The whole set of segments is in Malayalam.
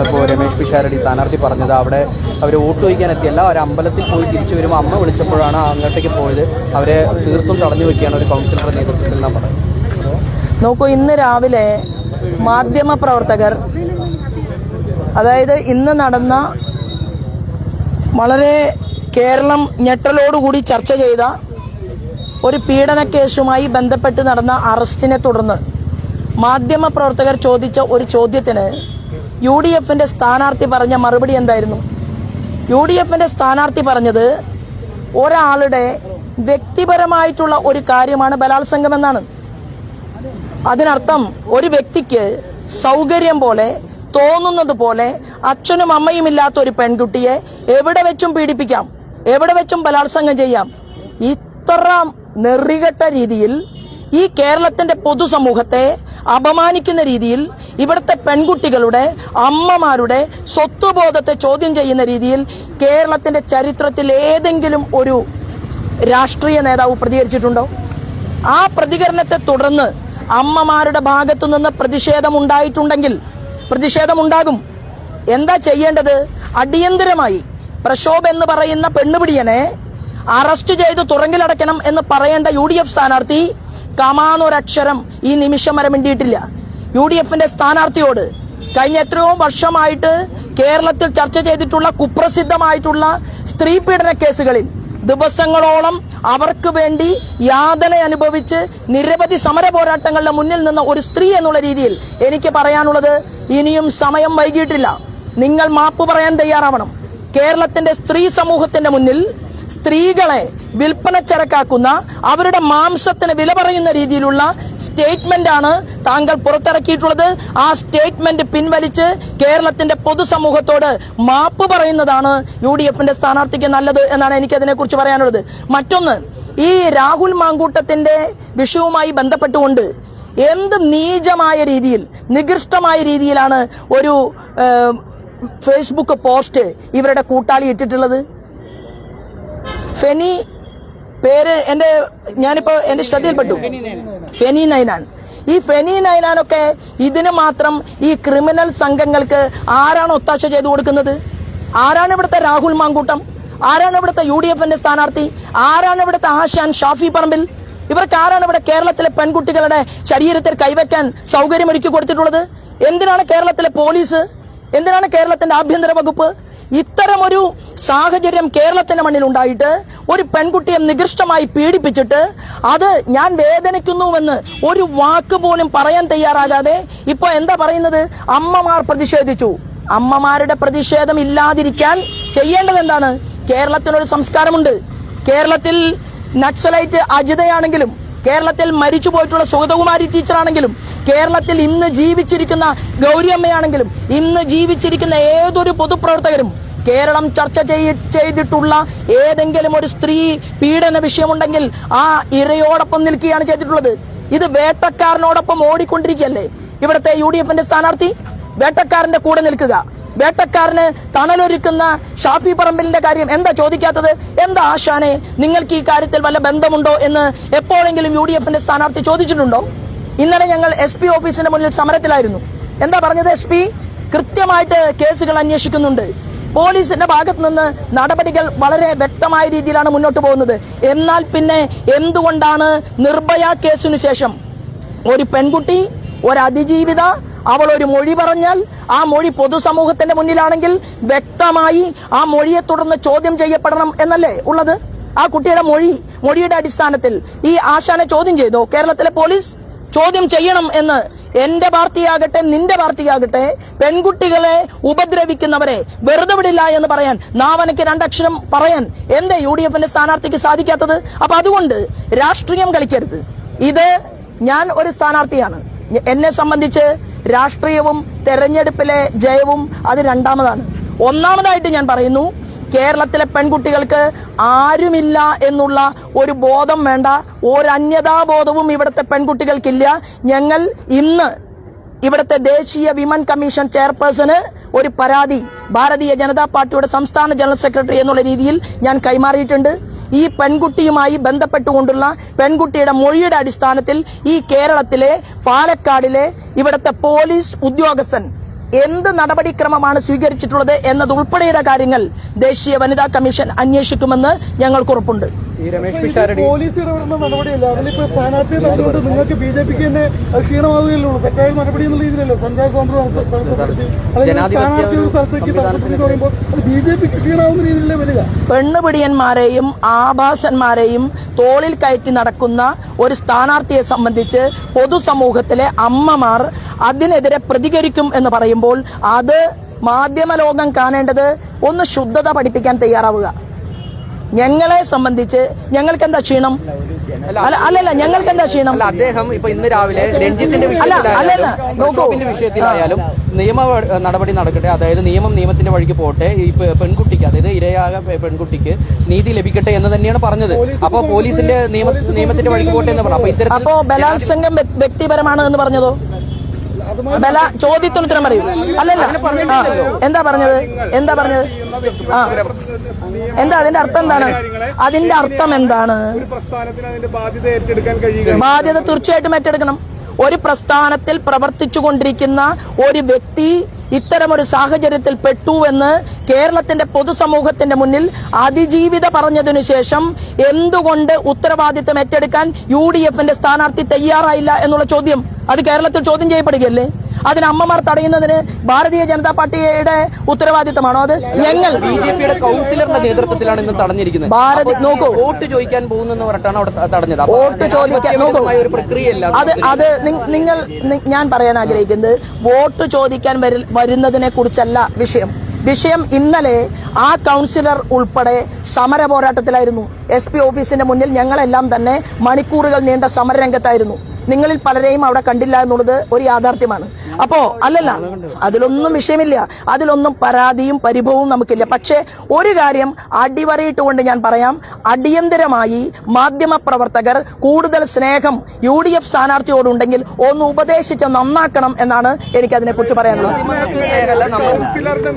ഇപ്പോൾ രമേശ് പിഷാരടി സ്ഥാനാർത്ഥി പറഞ്ഞത് അവിടെ അവർ വോട്ട് ചോദിക്കാൻ എത്തിയല്ല, ഒരു അമ്പലത്തിൽ പോയി തിരിച്ചു വരുമ്പോൾ അമ്മ വിളിച്ചപ്പോഴാണ് അങ്ങോട്ടേക്ക് പോയത്. അവരെ തീർത്തും തടഞ്ഞു വയ്ക്കുകയാണ് ഒരു കൗൺസിലറുടെ നേതൃത്വത്തിൽ നാം പറയുന്നത്. നോക്കൂ, ഇന്ന് രാവിലെ മാധ്യമ പ്രവർത്തകർ, അതായത് ഇന്ന് നടന്ന വളരെ കേരളം ഞെട്ടലോടുകൂടി ചർച്ച ചെയ്ത ഒരു പീഡന കേസുമായി ബന്ധപ്പെട്ട് നടന്ന അറസ്റ്റിനെ തുടർന്ന് മാധ്യമ പ്രവർത്തകർ ചോദിച്ച ഒരു ചോദ്യത്തിന് UDFന്റെ സ്ഥാനാർത്ഥി പറഞ്ഞ മറുപടി എന്തായിരുന്നു? UDFന്റെ സ്ഥാനാർത്ഥി പറഞ്ഞത് ഒരാളുടെ വ്യക്തിപരമായിട്ടുള്ള ഒരു കാര്യമാണ് ബലാത്സംഗം എന്നാണ്. അതിനർത്ഥം ഒരു വ്യക്തിക്ക് സൗകര്യം പോലെ തോന്നുന്നത് പോലെ അച്ഛനും അമ്മയും ഇല്ലാത്ത ഒരു പെൺകുട്ടിയെ എവിടെ വെച്ചും പീഡിപ്പിക്കാം, എവിടെ വെച്ചും ബലാത്സംഗം ചെയ്യാം. ഇത്ര നെറികെട്ട രീതിയിൽ ഈ കേരളത്തിന്റെ പൊതുസമൂഹത്തെ അപമാനിക്കുന്ന രീതിയിൽ, ഇവിടുത്തെ പെൺകുട്ടികളുടെ അമ്മമാരുടെ സ്വത്വബോധത്തെ ചോദ്യം ചെയ്യുന്ന രീതിയിൽ കേരളത്തിന്റെ ചരിത്രത്തിൽ ഏതെങ്കിലും ഒരു രാഷ്ട്രീയ നേതാവ് പ്രതികരിച്ചിട്ടുണ്ടോ? ആ പ്രതികരണത്തെ തുടർന്ന് അമ്മമാരുടെ ഭാഗത്തു നിന്ന് പ്രതിഷേധമുണ്ടായിട്ടുണ്ടെങ്കിൽ പ്രതിഷേധമുണ്ടാകും. എന്താ ചെയ്യേണ്ടത്? അടിയന്തരമായി പ്രക്ഷോഭം എന്ന് പറയുന്ന പെണ്ണുപിടിയനെ അറസ്റ്റ് ചെയ്ത് തുറങ്കിലടക്കണം എന്ന് പറയേണ്ട UDF സ്ഥാനാർത്ഥി കമാന്നൊരക്ഷരം ഈ നിമിഷം വരെ മിണ്ടിയിട്ടില്ല. UDFന്റെ സ്ഥാനാർത്ഥിയോട് കഴിഞ്ഞ എത്രയോ വർഷമായിട്ട് കേരളത്തിൽ ചർച്ച ചെയ്തിട്ടുള്ള കുപ്രസിദ്ധമായിട്ടുള്ള സ്ത്രീ പീഡന കേസുകളിൽ ദിവസങ്ങളോളം അവർക്ക് വേണ്ടി യാതന അനുഭവിച്ച് നിരവധി സമര പോരാട്ടങ്ങളുടെ മുന്നിൽ നിന്ന ഒരു സ്ത്രീ എന്നുള്ള രീതിയിൽ എനിക്ക് പറയാനുള്ളത്, ഇനിയും സമയം വൈകിട്ടില്ല. നിങ്ങൾ മാപ്പ് പറയാൻ തയ്യാറാവണം. കേരളത്തിന്റെ സ്ത്രീ സമൂഹത്തിന്റെ മുന്നിൽ സ്ത്രീകളെ വിൽപ്പനച്ചരക്കാക്കുന്ന, അവരുടെ മാംസത്തിന് വില പറയുന്ന രീതിയിലുള്ള സ്റ്റേറ്റ്മെന്റ് ആണ് താങ്കൾ പുറത്തിറക്കിയിട്ടുള്ളത്. ആ സ്റ്റേറ്റ്മെന്റ് പിൻവലിച്ച് കേരളത്തിന്റെ പൊതുസമൂഹത്തോട് മാപ്പ് പറയുന്നതാണ് UDFന്റെ സ്ഥാനാർത്ഥിക്ക് നല്ലത് എന്നാണ് എനിക്ക് അതിനെക്കുറിച്ച് പറയാനുള്ളത്. മറ്റൊന്ന്, ഈ രാഹുൽ മാങ്കൂട്ടത്തിന്റെ വിഷയവുമായി ബന്ധപ്പെട്ടുകൊണ്ട് എന്ത് നീചമായ രീതിയിൽ, നികൃഷ്ടമായ രീതിയിലാണ് ഒരു ഫേസ്ബുക്ക് പോസ്റ്റ് ഇവരുടെ കൂട്ടാളി ഇട്ടിട്ടുള്ളത്. ഫെനി പേര് ഞാനിപ്പോ എന്റെ ശ്രദ്ധയിൽപ്പെട്ടു. ഫെനി നൈനാൻ. ഈ ഫെനി നൈനാനൊക്കെ ഇതിന് മാത്രം ഈ ക്രിമിനൽ സംഘങ്ങൾക്ക് ആരാണ് ഒത്താശ ചെയ്തു കൊടുക്കുന്നത്? ആരാണ് ഇവിടുത്തെ രാഹുൽ മാങ്കൂട്ടം? ആരാണ് ഇവിടുത്തെ UDFന്റെ സ്ഥാനാർത്ഥി? ആരാണ് ഇവിടുത്തെ ആശാൻ ഷാഫി പറമ്പിൽ? ഇവർക്ക് ആരാണ് ഇവിടെ കേരളത്തിലെ പെൺകുട്ടികളുടെ ശരീരത്തിൽ കൈവയ്ക്കാൻ സൗകര്യമൊരുക്കി കൊടുത്തിട്ടുള്ളത്? എന്തിനാണ് കേരളത്തിലെ പോലീസ്, എന്തിനാണ് കേരളത്തിന്റെ ആഭ്യന്തര വകുപ്പ് ഇത്തരമൊരു സാഹചര്യം കേരളത്തിന്റെ മണ്ണിൽ ഉണ്ടായിട്ട് ഒരു പെൺകുട്ടിയെ നികൃഷ്ടമായി പീഡിപ്പിച്ചിട്ട് അത് ഞാൻ വേദനിക്കുന്നുവെന്ന് ഒരു വാക്ക് പോലും പറയാൻ തയ്യാറാകാതെ ഇപ്പൊ എന്താ പറയുന്നത്? അമ്മമാർ പ്രതിഷേധിച്ചു. അമ്മമാരുടെ പ്രതിഷേധം ഇല്ലാതിരിക്കാൻ ചെയ്യേണ്ടത് എന്താണ്? കേരളത്തിനൊരു സംസ്കാരമുണ്ട്. കേരളത്തിൽ നക്സലൈറ്റ് അജിതയാണെങ്കിലും, കേരളത്തിൽ മരിച്ചു പോയിട്ടുള്ള സുഗതകുമാരി ടീച്ചറാണെങ്കിലും, കേരളത്തിൽ ഇന്ന് ജീവിച്ചിരിക്കുന്ന ഗൗരിയമ്മയാണെങ്കിലും, ഇന്ന് ജീവിച്ചിരിക്കുന്ന ഏതൊരു പൊതുപ്രവർത്തകരും കേരളം ചർച്ച ചെയ്തിട്ടുള്ള ഏതെങ്കിലും ഒരു സ്ത്രീ പീഡന വിഷയമുണ്ടെങ്കിൽ ആ ഇരയോടൊപ്പം നിൽക്കുകയാണ് ചെയ്തിട്ടുള്ളത്. ഇത് വേട്ടക്കാരനോടൊപ്പം ഓടിക്കൊണ്ടിരിക്കുകയല്ലേ ഇവിടുത്തെ UDFന്റെ സ്ഥാനാർത്ഥി? വേട്ടക്കാരന്റെ കൂടെ നിൽക്കുക, വേട്ടക്കാരന് തണലൊരുക്കുന്ന ഷാഫി പറമ്പിലിന്റെ കാര്യം എന്താ ചോദിക്കാത്തത്? എന്താ ആശാനെ, നിങ്ങൾക്ക് ഈ കാര്യത്തിൽ വല്ല ബന്ധമുണ്ടോ എന്ന് എപ്പോഴെങ്കിലും UDFന്റെ സ്ഥാനാർത്ഥി ചോദിച്ചിട്ടുണ്ടോ? ഇന്നലെ ഞങ്ങൾ SP ഓഫീസിന്റെ മുന്നിൽ സമരത്തിലായിരുന്നു. എന്താ പറഞ്ഞത്? SP കൃത്യമായിട്ട് കേസുകൾ അന്വേഷിക്കുന്നുണ്ട്. പോലീസിന്റെ ഭാഗത്ത് നിന്ന് നടപടികൾ വളരെ വ്യക്തമായ രീതിയിലാണ് മുന്നോട്ട് പോകുന്നത്. എന്നാൽ പിന്നെ എന്തുകൊണ്ടാണ് നിർഭയ കേസിനു ശേഷം ഒരു പെൺകുട്ടി, ഒരു അതിജീവിത, അവൾ ഒരു മൊഴി പറഞ്ഞാൽ ആ മൊഴി പൊതുസമൂഹത്തിന്റെ മുന്നിലാണെങ്കിൽ വ്യക്തമായി ആ മൊഴിയെ തുടർന്ന് ചോദ്യം ചെയ്യപ്പെടണം എന്നല്ലേ ഉള്ളത്? ആ കുട്ടിയുടെ മൊഴിയുടെ അടിസ്ഥാനത്തിൽ ഈ ആശാനെ ചോദ്യം ചെയ്തോ കേരളത്തിലെ പോലീസ്? ചോദ്യം ചെയ്യണം എന്ന് എന്റെ പാർട്ടിയാകട്ടെ നിന്റെ പാർട്ടിയാകട്ടെ പെൺകുട്ടികളെ ഉപദ്രവിക്കുന്നവരെ വെറുതെ വിടില്ല എന്ന് പറയാൻ, നാവനയ്ക്ക് രണ്ടക്ഷരം പറയാൻ എന്തേ UDFന്റെ സ്ഥാനാർത്ഥിക്ക് സാധിക്കാത്തത്? അപ്പൊ അതുകൊണ്ട് രാഷ്ട്രീയം കളിക്കരുത്. ഇത് ഞാൻ ഒരു സ്ഥാനാർത്ഥിയാണ്. എന്നെ സംബന്ധിച്ച് രാഷ്ട്രീയവും തെരഞ്ഞെടുപ്പിലെ ജയവും അത് രണ്ടാമതാണ്. ഒന്നാമതായിട്ട് ഞാൻ പറയുന്നു, കേരളത്തിലെ പെൺകുട്ടികൾക്ക് ആരുമില്ല എന്നുള്ള ഒരു ബോധം വേണ്ട, ഒരു അന്യതാബോധവും ഇവിടുത്തെ പെൺകുട്ടികൾക്കില്ല. ഞങ്ങൾ ഇന്ന് ഇവിടുത്തെ ദേശീയ വിമൻ കമ്മീഷൻ ചെയർപേഴ്സണ് ഒരു പരാതി ഭാരതീയ ജനതാ പാർട്ടിയുടെ സംസ്ഥാന ജനറൽ സെക്രട്ടറി എന്നുള്ള രീതിയിൽ ഞാൻ കൈമാറിയിട്ടുണ്ട്. ഈ പെൺകുട്ടിയുമായി ബന്ധപ്പെട്ടുകൊണ്ടുള്ള പെൺകുട്ടിയുടെ മൊഴിയുടെ അടിസ്ഥാനത്തിൽ ഈ കേരളത്തിലെ പാലക്കാടിലെ ഇവിടുത്തെ പോലീസ് ഉദ്യോഗസ്ഥൻ എന്ത് നടപടിക്രമമാണ് സ്വീകരിച്ചിട്ടുള്ളത് എന്നതുൾപ്പെടെയുള്ള കാര്യങ്ങൾ ദേശീയ വനിതാ കമ്മീഷൻ അന്വേഷിക്കുമെന്ന് ഞങ്ങൾക്ക് ഉറപ്പുണ്ട്. ഈ രമേശ് പിഷാരടി പോലീസ് ഇടപെടുന്ന നടപടിയല്ല. അതിലിപ്പോ സ്ഥാനാർത്ഥിയെ തന്നുകൊണ്ട് നിങ്ങൾക്ക് BJPക്ക് തന്നെ ക്ഷീണമാവുകയുള്ളൂ. തെറ്റായ നടപടി എന്നുള്ള രീതിയിലല്ലോ സഞ്ചാര സ്വാതന്ത്ര്യം സ്ഥാനാർത്ഥി ഒരു സ്ഥലത്തേക്ക് തടസ്സപ്പെടുത്തി പറയുമ്പോൾ അത് BJPക്ക് ക്ഷീണമാവുന്ന രീതിയിലല്ലേ വരിക. പെണ്ണുപിടിയന്മാരെയും ആഭാസന്മാരെയും തോളിൽ കയറ്റി നടക്കുന്ന ഒരു സ്ഥാനാർത്ഥിയെ സംബന്ധിച്ച് പൊതുസമൂഹത്തിലെ അമ്മമാർ അതിനെതിരെ പ്രതികരിക്കും എന്ന് പറയുമ്പോൾ അത് മാധ്യമലോകം കാണേണ്ടത് ഒന്ന് ശുദ്ധത പഠിപ്പിക്കാൻ തയ്യാറാവുക. ഞങ്ങളെ സംബന്ധിച്ച് ഞങ്ങൾക്ക് എന്താ ക്ഷീണം? അല്ലല്ല, ഞങ്ങൾക്ക് എന്താ ക്ഷീണം? അദ്ദേഹം ഇപ്പൊ ഇന്ന് രാവിലെ രഞ്ജിത്തിന്റെ വിഷയത്തിലായാലും നിയമ നടപടി നടക്കട്ടെ, അതായത് നിയമത്തിന്റെ വഴിക്ക് പോട്ടെ, ഈ പെൺകുട്ടിക്ക്, അതായത് ഇരയായ പെൺകുട്ടിക്ക് നീതി ലഭിക്കട്ടെ എന്ന് തന്നെയാണ് പറഞ്ഞത്. അപ്പൊ പോലീസിന്റെ നിയമത്തിന്റെ വഴിക്ക് പോട്ടെ എന്ന് പറഞ്ഞു. അപ്പോ ബലാത്സംഗം വ്യക്തിപരമാണ് എന്ന് പറഞ്ഞതോ? ചോദ്യത്തിന് ഉത്തരം പറയൂ. അല്ലല്ല, എന്താ പറഞ്ഞത്? ആ, എന്താ അതിന്റെ അർത്ഥം? എന്താണ് അതിന്റെ അർത്ഥം? എന്താണ് ബാധ്യത? തീർച്ചയായിട്ടും ഏറ്റെടുക്കണം. ഒരു പ്രസ്ഥാനത്തിൽ പ്രവർത്തിച്ചുകൊണ്ടിരിക്കുന്ന ഒരു വ്യക്തി ഇത്തരമൊരു സാഹചര്യത്തിൽ പെട്ടുവെന്ന് കേരളത്തിന്റെ പൊതുസമൂഹത്തിന്റെ മുന്നിൽ അതിജീവിത പറഞ്ഞതിനു ശേഷം എന്തുകൊണ്ട് ഉത്തരവാദിത്തം ഏറ്റെടുക്കാൻ UDFന്റെ സ്ഥാനാർത്ഥി തയ്യാറായില്ല എന്നുള്ള ചോദ്യം അത് കേരളത്തിൽ ചോദ്യം ചെയ്യപ്പെടുകയല്ലേ? അതിന് അമ്മമാർ തടയുന്നതിന് ഭാരതീയ ജനതാ പാർട്ടിയുടെ ഉത്തരവാദിത്തമാണോ? അത് ഞങ്ങൾ BJPയുടെ കൗൺസിലറുടെ നേതൃത്വത്തിലാണ് ഇന്ന് തടഞ്ഞിരിക്കുന്നത്. നോക്കൂ, വോട്ട് ചോദിക്കാൻ പോകുന്നെന്ന് പറഞ്ഞിട്ടാണ് അവിടെ തടഞ്ഞത്. വോട്ട് ചോദിക്കാൻ നോക്കൂ, ഒരു പ്രക്രിയയല്ല അത് നിങ്ങൾ ഞാൻ പറയാൻ ആഗ്രഹിക്കുന്നത് വോട്ട് ചോദിക്കാൻ വരുന്നതിനെ കുറിച്ചല്ല വിഷയം. ഇന്നലെ ആ കൗൺസിലർ ഉൾപ്പെടെ സമര പോരാട്ടത്തിലായിരുന്നു. SP ഓഫീസിന്റെ മുന്നിൽ ഞങ്ങളെല്ലാം തന്നെ മണിക്കൂറുകൾ നീണ്ട സമരരംഗത്തായിരുന്നു. നിങ്ങളിൽ പലരെയും അവിടെ കണ്ടില്ല എന്നുള്ളത് ഒരു യാഥാർത്ഥ്യമാണ്. അപ്പോ അല്ലല്ല, അതിലൊന്നും വിഷയമില്ല, അതിലൊന്നും പരാതിയും പരിഭവവും നമുക്കില്ല. പക്ഷേ ഒരു കാര്യം അടിവരയിട്ടുകൊണ്ട് ഞാൻ പറയാം, അടിയന്തരമായി മാധ്യമപ്രവർത്തകർ കൂടുതൽ സ്നേഹം UDF സ്ഥാനാർത്ഥിയോടുണ്ടെങ്കിൽ ഒന്ന് ഉപദേശിച്ച് നന്നാക്കണം എന്നാണ് എനിക്ക് അതിനെക്കുറിച്ച് പറയാനുള്ളത്.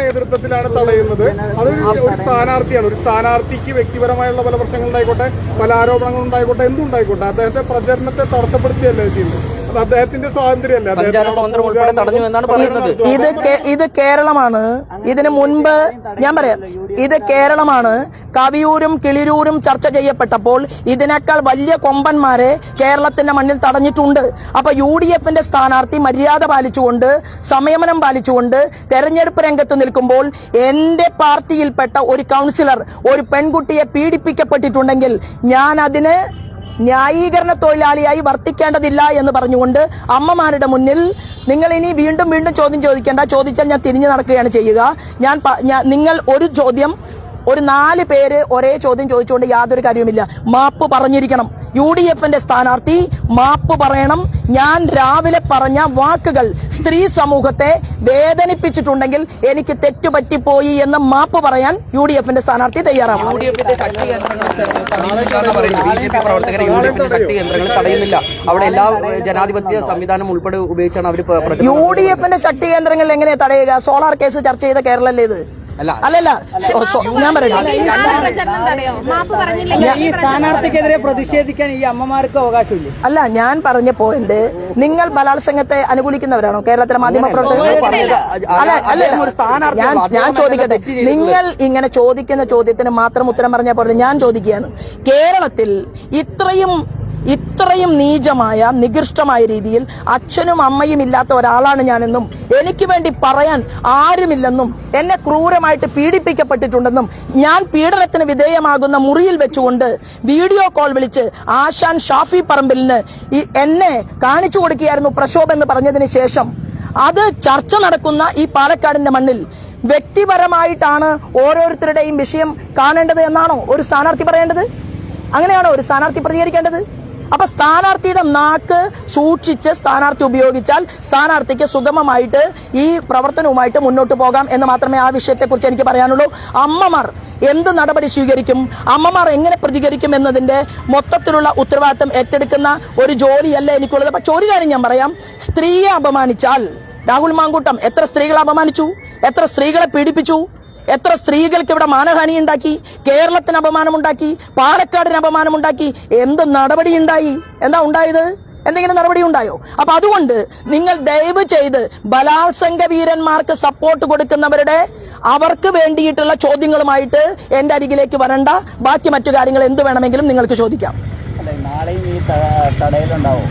നേതൃത്വത്തിലാണ് തടയുന്നത്. അതൊരു സ്ഥാനാർത്ഥിയാണ്. ഒരു സ്ഥാനാർത്ഥിക്ക് വ്യക്തിപരമായുള്ള പല പ്രശ്നങ്ങളുണ്ടായിക്കോട്ടെ, പല ആരോപണങ്ങളുണ്ടായിക്കോട്ടെ, എന്തുണ്ടായിക്കോട്ടെ, അദ്ദേഹത്തെ പ്രചരണത്തെ തടസ്സപ്പെടുത്തിയ അദ്ദേഹത്തിന്റെ സ്വാതന്ത്ര്യമല്ല. ഇത് കേരളമാണ്. ഇതിനു മുൻപ് ഞാൻ പറയാം, ഇത് കേരളമാണ്. കവിയൂരും കിളിരൂരും ചർച്ച ചെയ്യപ്പെട്ടപ്പോൾ ഇതിനേക്കാൾ വലിയ കൊമ്പന്മാരെ കേരളത്തിന്റെ മണ്ണിൽ തടഞ്ഞിട്ടുണ്ട്. അപ്പൊ UDFന്റെ സ്ഥാനാർത്ഥി മര്യാദ പാലിച്ചുകൊണ്ട്, സംയമനം പാലിച്ചുകൊണ്ട് തെരഞ്ഞെടുപ്പ് രംഗത്ത് നിൽക്കുമ്പോൾ എന്റെ പാർട്ടിയിൽപ്പെട്ട ഒരു കൗൺസിലർ ഒരു പെൺകുട്ടിയെ പീഡിപ്പിക്കപ്പെട്ടിട്ടുണ്ടെങ്കിൽ ഞാൻ അതിന് ന്യായീകരണ തൊഴിലാളിയായി വർത്തിക്കേണ്ടതില്ല എന്ന് പറഞ്ഞുകൊണ്ട് അമ്മമാരുടെ മുന്നിൽ നിങ്ങൾ ഇനി വീണ്ടും ചോദ്യം ചോദിക്കേണ്ട. ചോദിച്ചാൽ ഞാൻ തിരിഞ്ഞു നടക്കുകയാണ് ചെയ്യുക. നിങ്ങൾ ഒരു ചോദ്യം, ഒരു 4 പേര് ഒരേ ചോദ്യം ചോദിച്ചുകൊണ്ട് യാതൊരു കാര്യവുമില്ല. മാപ്പ് പറഞ്ഞിരിക്കണം. UDFന്റെ സ്ഥാനാർത്ഥി മാപ്പ് പറയണം. ഞാൻ രാവിലെ പറഞ്ഞ വാക്കുകൾ സ്ത്രീ സമൂഹത്തെ വേദനിപ്പിച്ചിട്ടുണ്ടെങ്കിൽ എനിക്ക് തെറ്റുപറ്റിപ്പോയി എന്ന് മാപ്പ് പറയാൻ UDFന്റെ സ്ഥാനാർത്ഥി തയ്യാറാണ്. തടയുന്നില്ല. അവിടെ എല്ലാ ജനാധിപത്യ സംവിധാനം ഉൾപ്പെടെ ഉപയോഗിച്ചാണ് അവർ. UDFന്റെ ശക്തി കേന്ദ്രങ്ങൾ എങ്ങനെ തടയുക? സോളാർ കേസ് ചർച്ച ചെയ്ത കേരളല്ലേ ഇത്? അല്ലല്ല, ഞാൻ പറയട്ടെ, ഈ സ്ഥാനാർത്ഥിക്കെതിരെ പ്രതിഷേധിക്കാൻ ഈ അമ്മമാർക്ക് അവകാശമില്ല. അല്ല, ഞാൻ പറഞ്ഞ പോയിന്റ്, നിങ്ങൾ ബലാത്സംഗത്തെ അനുകൂലിക്കുന്നവരാണോ കേരളത്തിലെ മാധ്യമപ്രവർത്തകർ? ഞാൻ ചോദിക്കട്ടെ, നിങ്ങൾ ഇങ്ങനെ ചോദിക്കുന്ന ചോദ്യത്തിന് മാത്രം ഉത്തരം പറഞ്ഞാൽ പോലെ ഞാൻ ചോദിക്കുകയാണ്, കേരളത്തിൽ ഇത്രയും നീചമായ നികൃഷ്ടമായ രീതിയിൽ അച്ഛനും അമ്മയും ഇല്ലാത്ത ഒരാളാണ് ഞാനെന്നും എനിക്ക് വേണ്ടി പറയാൻ ആരുമില്ലെന്നും എന്നെ ക്രൂരമായിട്ട് പീഡിപ്പിക്കപ്പെട്ടിട്ടുണ്ടെന്നും ഞാൻ പീഡനത്തിന് വിധേയമാകുന്ന മുറിയിൽ വെച്ചുകൊണ്ട് വീഡിയോ കോൾ വിളിച്ച് ആശാൻ ഷാഫി പറമ്പിലിന് എന്നെ കാണിച്ചു കൊടുക്കുകയായിരുന്നു പ്രക്ഷോഭം എന്ന് പറഞ്ഞതിന് ശേഷം അത് ചർച്ച നടക്കുന്ന ഈ പാലക്കാടിന്റെ മണ്ണിൽ വ്യക്തിപരമായിട്ടാണ് ഓരോരുത്തരുടെയും വിഷയം കാണേണ്ടത് എന്നാണോ ഒരു സ്ഥാനാർത്ഥി പറയേണ്ടത്? അങ്ങനെയാണോ ഒരു സ്ഥാനാർത്ഥി പ്രതികരിക്കേണ്ടത്? അപ്പൊ സ്ഥാനാർത്ഥിയുടെ നാക്ക് സൂക്ഷിച്ച് സ്ഥാനാർത്ഥി ഉപയോഗിച്ചാൽ സ്ഥാനാർത്ഥിക്ക് സുഗമമായിട്ട് ഈ പ്രവർത്തനവുമായിട്ട് മുന്നോട്ട് പോകാം എന്ന് മാത്രമേ ആ വിഷയത്തെക്കുറിച്ച് എനിക്ക് പറയാനുള്ളൂ. അമ്മമാർ എന്ത് നടപടി സ്വീകരിക്കും, അമ്മമാർ എങ്ങനെ പ്രതികരിക്കും എന്നതിന്റെ മൊത്തത്തിലുള്ള ഉത്തരവാദിത്തം ഏറ്റെടുക്കുന്ന ഒരു ജോലിയല്ല എനിക്കുള്ളത്. പക്ഷെ ഒരു കാര്യം ഞാൻ പറയാം, സ്ത്രീയെ അപമാനിച്ചാൽ രാഹുൽ മാങ്കൂട്ടം എത്ര സ്ത്രീകളെ അപമാനിച്ചു, എത്ര സ്ത്രീകളെ പീഡിപ്പിച്ചു, എത്ര സ്ത്രീകൾക്ക് ഇവിടെ മാനഹാനി ഉണ്ടാക്കി, കേരളത്തിന് അപമാനമുണ്ടാക്കി, പാലക്കാടിന് അപമാനമുണ്ടാക്കി, എന്ത് നടപടി ഉണ്ടായി? എന്താ ഉണ്ടായത്? എന്തെങ്കിലും നടപടി ഉണ്ടായോ? അപ്പൊ അതുകൊണ്ട് നിങ്ങൾ ദയവ് ചെയ്ത് ബലാത്സംഗ വീരന്മാർക്ക് സപ്പോർട്ട് കൊടുക്കുന്നവരുടെ അവർക്ക് വേണ്ടിയിട്ടുള്ള ചോദ്യങ്ങളുമായിട്ട് എന്റെ അരികിലേക്ക് വരണ്ട. ബാക്കി മറ്റു കാര്യങ്ങൾ എന്ത് വേണമെങ്കിലും നിങ്ങൾക്ക് ചോദിക്കാം. നാളെയും ഈ തടയലുണ്ടാവും.